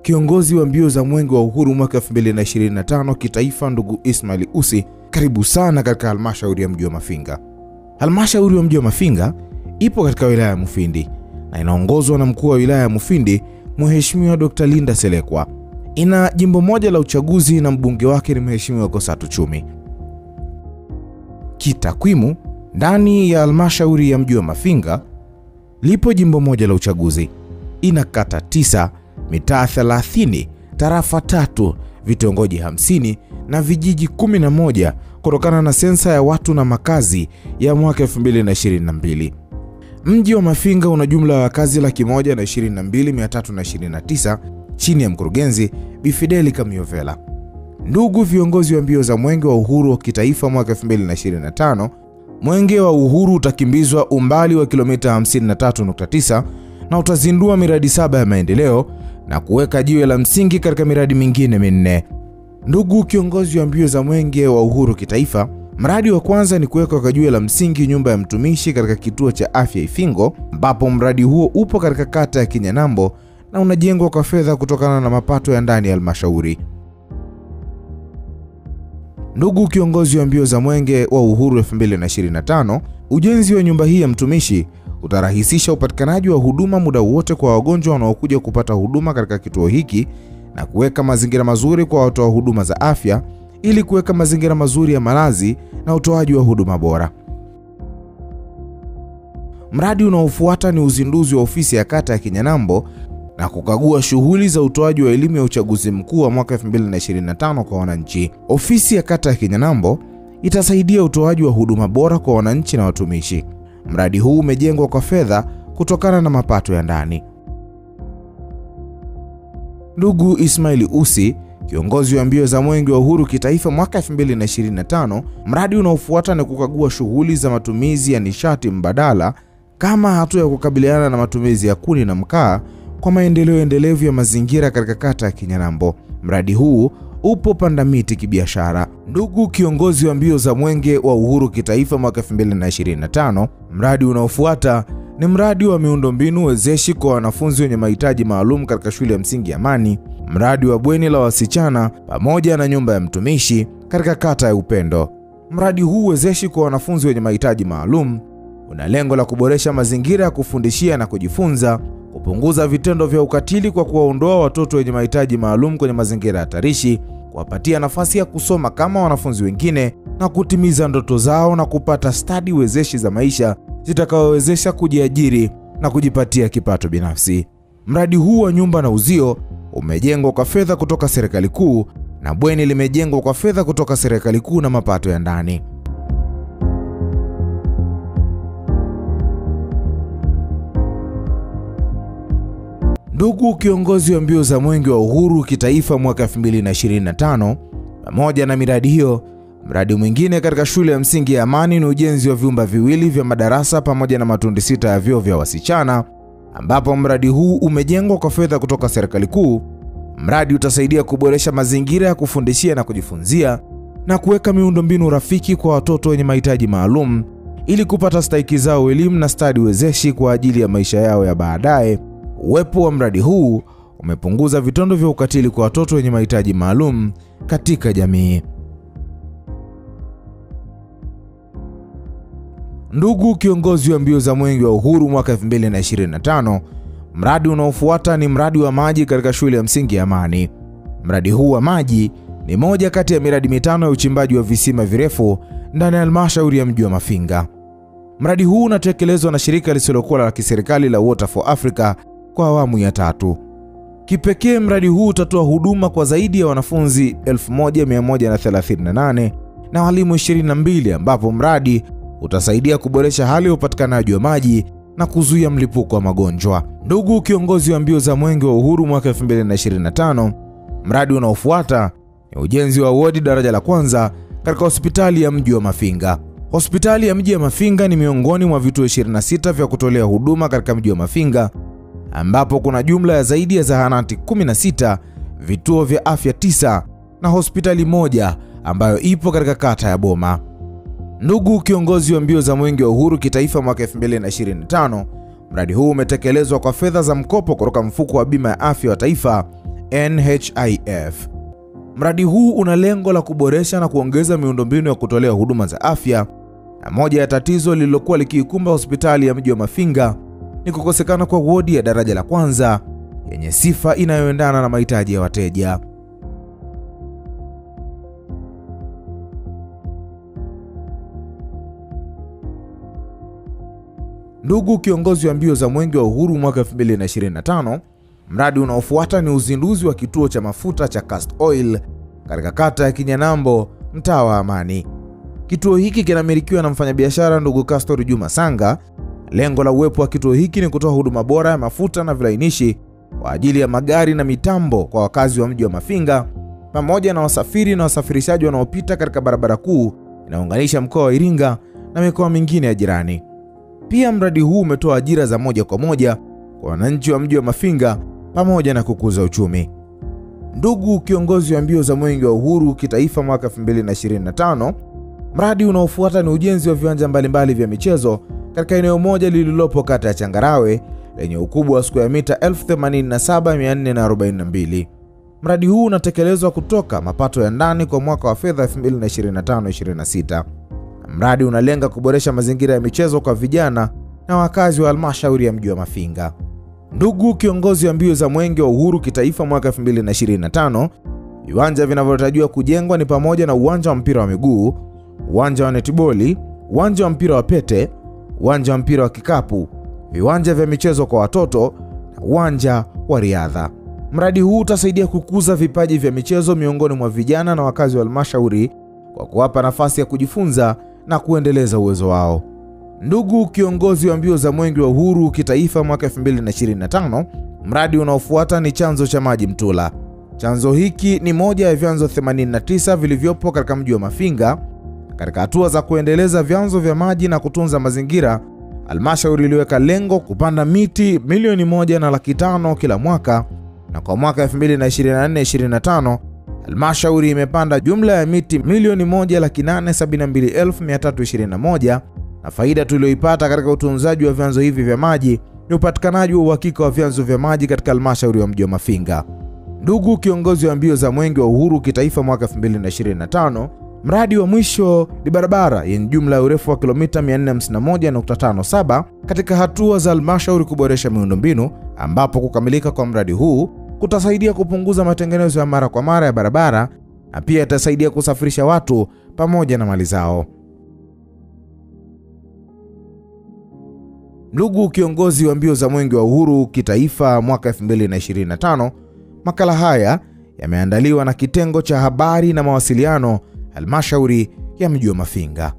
Kiongozi wa mbio za Mwenge wa Uhuru mwaka 2025 kitaifa ndugu Ismail Ussi, karibu sana katika halmashauri ya mji wa Mafinga. Halmashauri ya mji wa Mafinga ipo katika wilaya ya Mufindi na inaongozwa na mkuu wa wilaya ya Mufindi Mheshimiwa Dr. Linda Selekwa. Ina jimbo moja la uchaguzi na mbunge wake ni Mheshimiwa Kosatu Chumi. Kitakwimu, ndani ya halmashauri ya mji wa Mafinga lipo jimbo moja la uchaguzi. Ina kata 9, mitaa 30, tarafa 3, vitongoji 50 na vijiji 11 kutokana na sensa ya watu na makazi ya mwaka 2022. Mji wa Mafinga una jumla ya wakazi 122,329 chini ya mkurugenzi Bi Fideli Kamiovela. Ndugu viongozi wa mbio za Mwenge wa Uhuru wa kitaifa mwaka 2025, Mwenge wa Uhuru utakimbizwa umbali wa kilomita 53.9 na utazindua miradi 7 ya maendeleo na kuweka jiwe la msingi katika miradi mingine 4. Ndugu kiongozi wa mbio za Mwenge wa Uhuru kitaifa, mradi wa kwanza ni kuweka kwa jiwe la msingi nyumba ya mtumishi katika kituo cha afya Ifingo, ambapo mradi huo upo katika kata ya Kinyanambo na unajengwa kwa fedha kutokana na mapato ya ndani ya halmashauri. Ndugu kiongozi wa mbio za Mwenge wa Uhuru 2025, ujenzi wa nyumba hii ya mtumishi utarahisisha upatikanaji wa huduma muda wote kwa wagonjwa wanaokuja kupata huduma katika kituo hiki na kuweka mazingira mazuri kwa watoa huduma za afya ili kuweka mazingira mazuri ya malazi na utoaji wa huduma bora. Mradi unaofuata ni uzinduzi wa ofisi ya kata ya Kinyanambo na kukagua shughuli za utoaji wa elimu ya uchaguzi mkuu wa mwaka 2025 kwa wananchi. Ofisi ya kata ya Kinyanambo itasaidia utoaji wa huduma bora kwa wananchi na watumishi. Mradi huu umejengwa kwa fedha kutokana na mapato ya ndani. Ndugu Ismail Ussi, kiongozi wa mbio za Mwenge wa Uhuru kitaifa mwaka 2025, mradi unaofuata ni kukagua shughuli za matumizi ya nishati mbadala kama hatua ya kukabiliana na matumizi ya kuni na mkaa kwa maendeleo endelevu ya mazingira katika kata ya Kinyanambo. Mradi huu upo Pandamiti kibiashara. Ndugu kiongozi wa mbio za Mwenge wa Uhuru kitaifa mwaka 2025, mradi unaofuata ni mradi wa miundombinu wezeshi kwa wanafunzi wenye mahitaji maalum katika shule ya msingi Amani, mradi wa bweni la wasichana pamoja na nyumba ya mtumishi katika kata ya Upendo. Mradi huu wezeshi kwa wanafunzi wenye mahitaji maalum una lengo la kuboresha mazingira ya kufundishia na kujifunza, kupunguza vitendo vya ukatili kwa kuwaondoa watoto wenye mahitaji maalum kwenye mazingira hatarishi, kuwapatia nafasi ya kusoma kama wanafunzi wengine na kutimiza ndoto zao na kupata stadi wezeshi za maisha zitakazowezesha kujiajiri na kujipatia kipato binafsi. Mradi huu wa nyumba na uzio umejengwa kwa fedha kutoka serikali kuu na bweni limejengwa kwa fedha kutoka serikali kuu na mapato ya ndani. Ndugu kiongozi wa mbio za Mwenge wa Uhuru kitaifa mwaka 2025, pamoja na miradi hiyo, mradi mwingine katika shule ya msingi ya Amani ni ujenzi wa vyumba viwili vya madarasa pamoja na matundu 6 ya vyoo vya wasichana, ambapo mradi huu umejengwa kwa fedha kutoka serikali kuu. Mradi utasaidia kuboresha mazingira ya kufundishia na kujifunzia na kuweka miundombinu rafiki kwa watoto wenye mahitaji maalum ili kupata stahiki zao elimu na stadi wezeshi kwa ajili ya maisha yao ya baadaye. Uwepo wa mradi huu umepunguza vitendo vya ukatili kwa watoto wenye mahitaji maalum katika jamii. Ndugu kiongozi wa mbio za Mwenge wa Uhuru mwaka 2025, mradi unaofuata ni mradi wa maji katika shule ya msingi ya Amani. Mradi huu wa maji ni moja kati ya miradi 5 ya uchimbaji wa visima virefu ndani ya halmashauri ya mji wa Mafinga. Mradi huu unatekelezwa na shirika lisilokuwa la kiserikali la Water for Africa kwa awamu ya 3. Kipekee mradi huu utatoa huduma kwa zaidi ya wanafunzi 1138 na walimu 22, ambapo mradi utasaidia kuboresha hali ya upatikanaji wa maji na kuzuia mlipuko wa magonjwa. Ndugu kiongozi wa mbio za Mwenge wa Uhuru mwaka 2025, mradi unaofuata ni ujenzi wa wodi daraja la kwanza katika hospitali ya mji wa Mafinga. Hospitali ya mji wa Mafinga ni miongoni mwa vituo 26 vya kutolea huduma katika mji wa Mafinga, ambapo kuna jumla ya zaidi ya zahanati 16, vituo vya afya 9 na hospitali 1 ambayo ipo katika kata ya Boma. Ndugu kiongozi wa mbio za Mwenge wa Uhuru kitaifa mwaka 2025, mradi huu umetekelezwa kwa fedha za mkopo kutoka mfuko wa bima ya afya wa taifa NHIF. Mradi huu una lengo la kuboresha na kuongeza miundombinu ya kutolea huduma za afya, na moja ya tatizo lililokuwa likiikumba hospitali ya mji wa Mafinga ni kukosekana kwa wodi ya daraja la kwanza yenye sifa inayoendana na mahitaji ya wateja. Ndugu kiongozi wa mbio za Mwenge wa Uhuru mwaka 2025, mradi unaofuata ni uzinduzi wa kituo cha mafuta cha Cast Oil katika kata ya Kinyanambo, mtaa wa Amani. Kituo hiki kinamilikiwa na mfanyabiashara ndugu Castor Juma Sanga. Lengo la uwepo wa kituo hiki ni kutoa huduma bora ya mafuta na vilainishi kwa ajili ya magari na mitambo kwa wakazi wa mji wa Mafinga, pamoja na wasafiri na wasafirishaji wanaopita katika barabara kuu inayounganisha mkoa wa Iringa na mikoa mingine ya jirani. Pia mradi huu umetoa ajira za moja kwa moja kwa wananchi wa mji wa Mafinga pamoja na kukuza uchumi. Ndugu kiongozi wa mbio za Mwenge wa Uhuru kitaifa mwaka 2025, mradi unaofuata ni ujenzi wa viwanja mbalimbali vya michezo katika eneo moja lililopo kata ya Changarawe lenye ukubwa wa square mita 87,442. Mradi huu unatekelezwa kutoka mapato ya ndani kwa mwaka wa fedha 2025-26. Mradi unalenga kuboresha mazingira ya michezo kwa vijana na wakazi wa halmashauri ya mji wa Mafinga. Ndugu kiongozi wa mbio za Mwenge wa Uhuru kitaifa mwaka 2025, viwanja vinavyotarajiwa kujengwa ni pamoja na uwanja wa mpira wa miguu, uwanja wa netiboli, uwanja wa mpira wa pete, uwanja wa mpira wa kikapu, viwanja vya michezo kwa watoto na uwanja wa riadha. Mradi huu utasaidia kukuza vipaji vya michezo miongoni mwa vijana na wakazi wa halmashauri kwa kuwapa nafasi ya kujifunza na kuendeleza uwezo wao. Ndugu kiongozi wa mbio za Mwenge wa Uhuru kitaifa mwaka 2025, mradi unaofuata ni chanzo cha maji Mtula. Chanzo hiki ni moja ya vyanzo 89 vilivyopo katika mji wa Mafinga. Katika hatua za kuendeleza vyanzo vya maji na kutunza mazingira, halmashauri iliweka lengo kupanda miti 1,500,000 kila mwaka, na kwa mwaka 2024-25 halmashauri imepanda jumla ya miti 1,872,321, na faida tuliyoipata katika utunzaji wa vyanzo hivi vya maji ni upatikanaji wa uhakika wa vyanzo vya maji katika halmashauri ya mji wa Mafinga. Ndugu kiongozi wa mbio za Mwenge wa Uhuru kitaifa mwaka 2025, mradi wa mwisho ni barabara yenye jumla ya urefu wa kilomita 451.57 katika hatua za halmashauri kuboresha miundombinu, ambapo kukamilika kwa mradi huu kutasaidia kupunguza matengenezo ya mara kwa mara ya barabara na pia itasaidia kusafirisha watu pamoja na mali zao. Ndugu kiongozi wa mbio za Mwenge wa Uhuru kitaifa mwaka 2025, makala haya yameandaliwa na kitengo cha habari na mawasiliano halmashauri ya mji wa Mafinga.